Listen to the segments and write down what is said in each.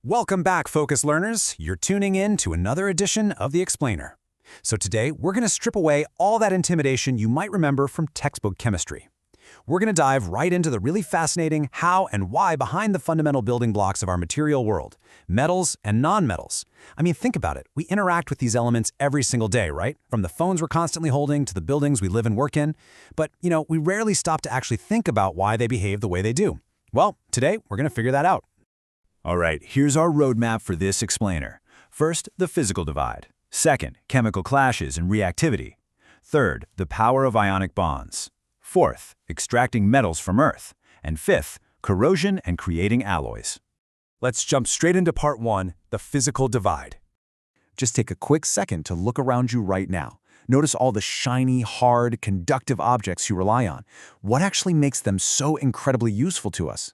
Welcome back, Focus Learners. You're tuning in to another edition of The Explainer. So today, we're going to strip away all that intimidation you might remember from textbook chemistry. We're going to dive right into the really fascinating how and why behind the fundamental building blocks of our material world, metals and non-metals. I mean, think about it. We interact with these elements every single day, right? From the phones we're constantly holding to the buildings we live and work in. But, we rarely stop to actually think about why they behave the way they do. Well, today, we're going to figure that out. All right, here's our roadmap for this explainer. First, the physical divide. Second, chemical clashes and reactivity. Third, the power of ionic bonds. Fourth, extracting metals from Earth. And fifth, corrosion and creating alloys. Let's jump straight into part one, the physical divide. Just take a quick second to look around you right now. Notice all the shiny, hard, conductive objects you rely on. What actually makes them so incredibly useful to us?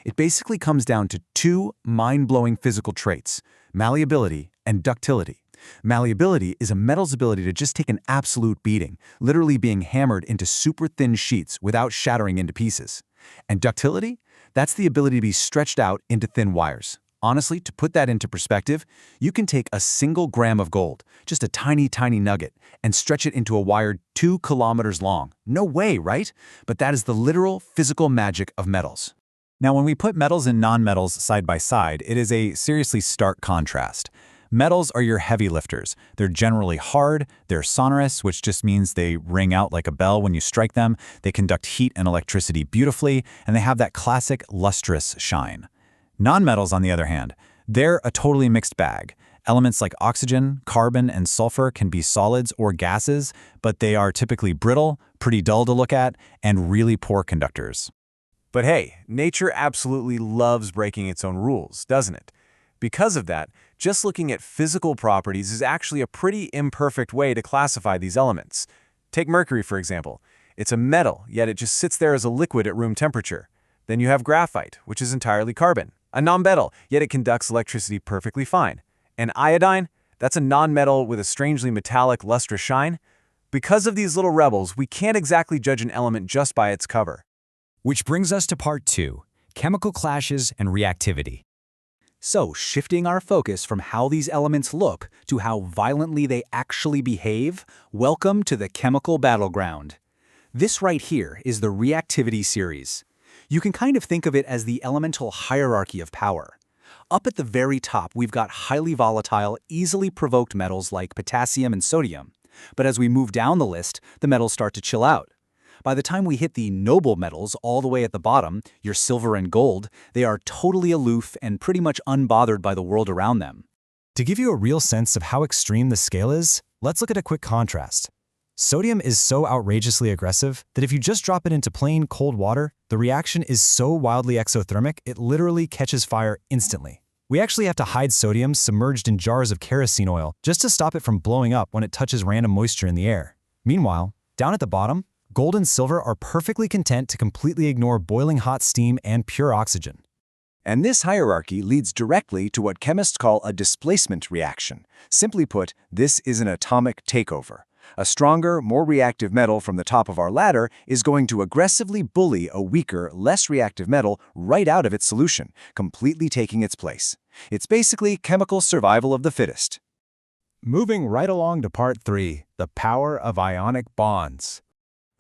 It basically comes down to two mind-blowing physical traits, malleability and ductility. Malleability is a metal's ability to just take an absolute beating, literally being hammered into super thin sheets without shattering into pieces. And ductility? That's the ability to be stretched out into thin wires. Honestly, to put that into perspective, you can take a single gram of gold, just a tiny, tiny nugget, and stretch it into a wire 2 kilometers long. No way, right? But that is the literal physical magic of metals. Now, when we put metals and non-metals side by side, it is a seriously stark contrast. Metals are your heavy lifters. They're generally hard, they're sonorous, which just means they ring out like a bell when you strike them, they conduct heat and electricity beautifully, and they have that classic lustrous shine. Non-metals, on the other hand, they're a totally mixed bag. Elements like oxygen, carbon, and sulfur can be solids or gases, but they are typically brittle, pretty dull to look at, and really poor conductors. But hey, nature absolutely loves breaking its own rules, doesn't it? Because of that, just looking at physical properties is actually a pretty imperfect way to classify these elements. Take mercury, for example. It's a metal, yet it just sits there as a liquid at room temperature. Then you have graphite, which is entirely carbon. A non-metal, yet it conducts electricity perfectly fine. And iodine? That's a non-metal with a strangely metallic, lustrous shine. Because of these little rebels, we can't exactly judge an element just by its cover. Which brings us to part two, chemical clashes and reactivity. So, shifting our focus from how these elements look to how violently they actually behave, welcome to the chemical battleground. This right here is the Reactivity Series. You can kind of think of it as the elemental hierarchy of power. Up at the very top, we've got highly volatile, easily provoked metals like potassium and sodium. But as we move down the list, the metals start to chill out. By the time we hit the noble metals all the way at the bottom, your silver and gold, they are totally aloof and pretty much unbothered by the world around them. To give you a real sense of how extreme the scale is, let's look at a quick contrast. Sodium is so outrageously aggressive that if you just drop it into plain cold water, the reaction is so wildly exothermic it literally catches fire instantly. We actually have to hide sodium submerged in jars of kerosene oil just to stop it from blowing up when it touches random moisture in the air. Meanwhile, down at the bottom, gold and silver are perfectly content to completely ignore boiling hot steam and pure oxygen. And this hierarchy leads directly to what chemists call a displacement reaction. Simply put, this is an atomic takeover. A stronger, more reactive metal from the top of our ladder is going to aggressively bully a weaker, less reactive metal right out of its solution, completely taking its place. It's basically chemical survival of the fittest. Moving right along to part three, the power of ionic bonds.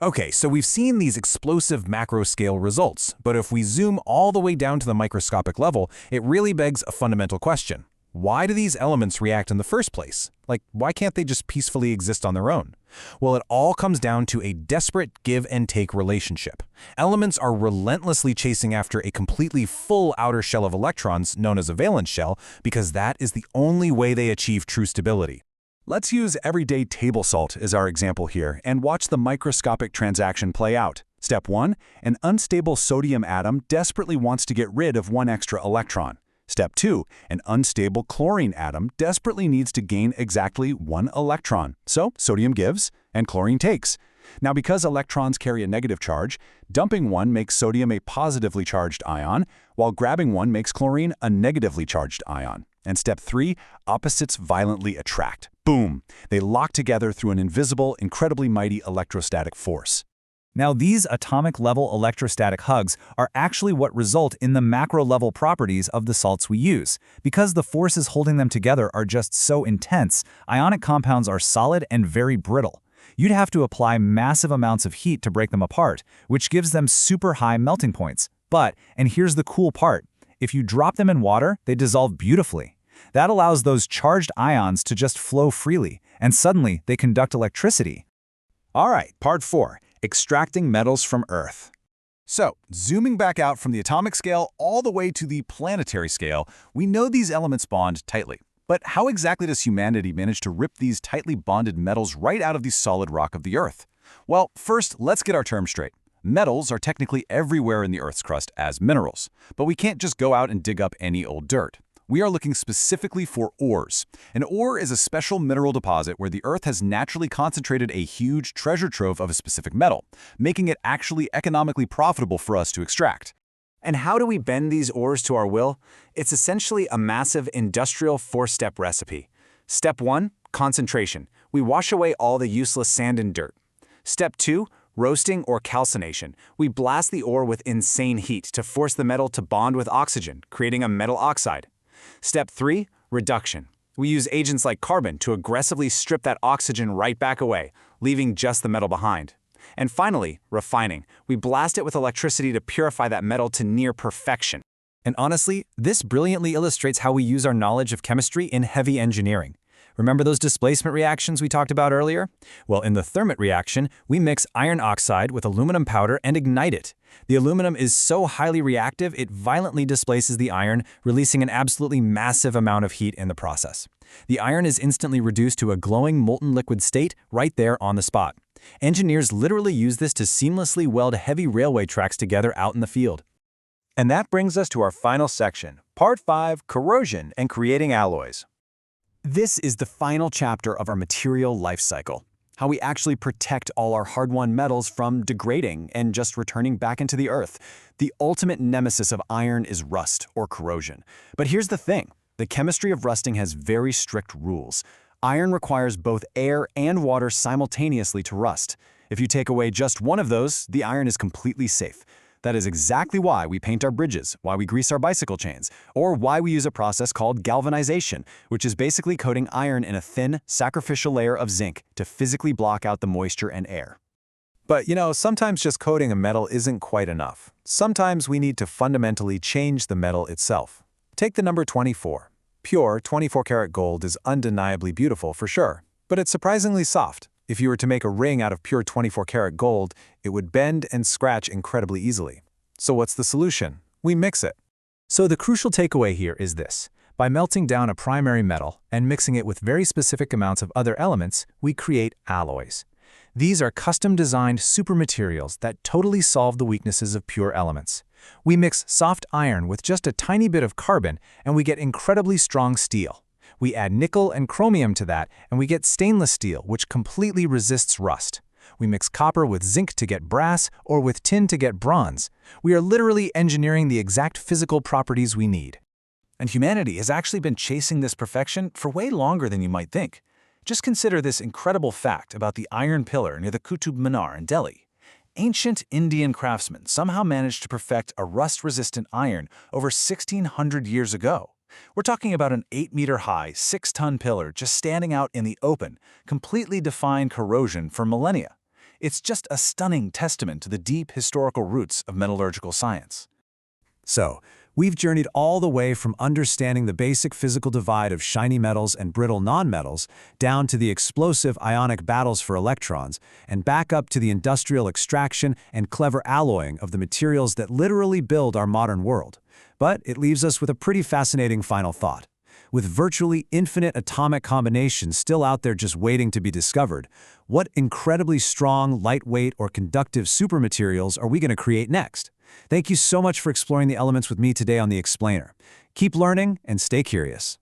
Okay, so we've seen these explosive macro-scale results, but if we zoom all the way down to the microscopic level, it really begs a fundamental question. Why do these elements react in the first place? Like, why can't they just peacefully exist on their own? Well, it all comes down to a desperate give-and-take relationship. Elements are relentlessly chasing after a completely full outer shell of electrons, known as a valence shell, because that is the only way they achieve true stability. Let's use everyday table salt as our example here and watch the microscopic transaction play out. Step 1. An unstable sodium atom desperately wants to get rid of one extra electron. Step 2. An unstable chlorine atom desperately needs to gain exactly one electron. So sodium gives and chlorine takes. Now, because electrons carry a negative charge, dumping one makes sodium a positively charged ion, while grabbing one makes chlorine a negatively charged ion. And step 3, opposites violently attract. Boom! They lock together through an invisible, incredibly mighty electrostatic force. Now, these atomic-level electrostatic hugs are actually what result in the macro-level properties of the salts we use. Because the forces holding them together are just so intense, ionic compounds are solid and very brittle. You'd have to apply massive amounts of heat to break them apart, which gives them super high melting points. But, and here's the cool part, if you drop them in water, they dissolve beautifully. That allows those charged ions to just flow freely, and suddenly they conduct electricity. All right, part 4. Extracting metals from Earth. So, zooming back out from the atomic scale all the way to the planetary scale, we know these elements bond tightly. But how exactly does humanity manage to rip these tightly bonded metals right out of the solid rock of the Earth? Well, first, let's get our terms straight. Metals are technically everywhere in the Earth's crust as minerals, but we can't just go out and dig up any old dirt. We are looking specifically for ores. An ore is a special mineral deposit where the Earth has naturally concentrated a huge treasure trove of a specific metal, making it actually economically profitable for us to extract. And how do we bend these ores to our will? It's essentially a massive industrial 4-step recipe. Step 1, concentration. We wash away all the useless sand and dirt. Step 2, roasting or calcination. We blast the ore with insane heat to force the metal to bond with oxygen, creating a metal oxide. Step 3, reduction. We use agents like carbon to aggressively strip that oxygen right back away, leaving just the metal behind. And finally, refining. We blast it with electricity to purify that metal to near perfection. And honestly, this brilliantly illustrates how we use our knowledge of chemistry in heavy engineering. Remember those displacement reactions we talked about earlier? Well, in the Thermit reaction, we mix iron oxide with aluminum powder and ignite it. The aluminum is so highly reactive, it violently displaces the iron, releasing an absolutely massive amount of heat in the process. The iron is instantly reduced to a glowing molten liquid state right there on the spot. Engineers literally use this to seamlessly weld heavy railway tracks together out in the field. And that brings us to our final section, Part 5, Corrosion and Creating Alloys. This is the final chapter of our material life cycle, how we actually protect all our hard-won metals from degrading and just returning back into the earth. The ultimate nemesis of iron is rust or corrosion. But here's the thing, the chemistry of rusting has very strict rules. Iron requires both air and water simultaneously to rust. If you take away just one of those, the iron is completely safe. That is exactly why we paint our bridges, why we grease our bicycle chains, or why we use a process called galvanization, which is basically coating iron in a thin, sacrificial layer of zinc to physically block out the moisture and air. But sometimes just coating a metal isn't quite enough. Sometimes we need to fundamentally change the metal itself. Take the number 24. Pure 24-karat gold is undeniably beautiful for sure, but it's surprisingly soft. If you were to make a ring out of pure 24-karat gold, it would bend and scratch incredibly easily. So what's the solution? We mix it. So the crucial takeaway here is this. By melting down a primary metal and mixing it with very specific amounts of other elements, we create alloys. These are custom-designed supermaterials that totally solve the weaknesses of pure elements. We mix soft iron with just a tiny bit of carbon, and we get incredibly strong steel. We add nickel and chromium to that, and we get stainless steel, which completely resists rust. We mix copper with zinc to get brass, or with tin to get bronze. We are literally engineering the exact physical properties we need. And humanity has actually been chasing this perfection for way longer than you might think. Just consider this incredible fact about the iron pillar near the Qutub Minar in Delhi. Ancient Indian craftsmen somehow managed to perfect a rust-resistant iron over 1,600 years ago. We're talking about an 8-meter-high, 6-ton pillar just standing out in the open, completely defying corrosion for millennia. It's just a stunning testament to the deep historical roots of metallurgical science. So, we've journeyed all the way from understanding the basic physical divide of shiny metals and brittle nonmetals, down to the explosive ionic battles for electrons, and back up to the industrial extraction and clever alloying of the materials that literally build our modern world. But it leaves us with a pretty fascinating final thought. With virtually infinite atomic combinations still out there just waiting to be discovered, what incredibly strong, lightweight, or conductive supermaterials are we going to create next? Thank you so much for exploring the elements with me today on The Explainer. Keep learning and stay curious.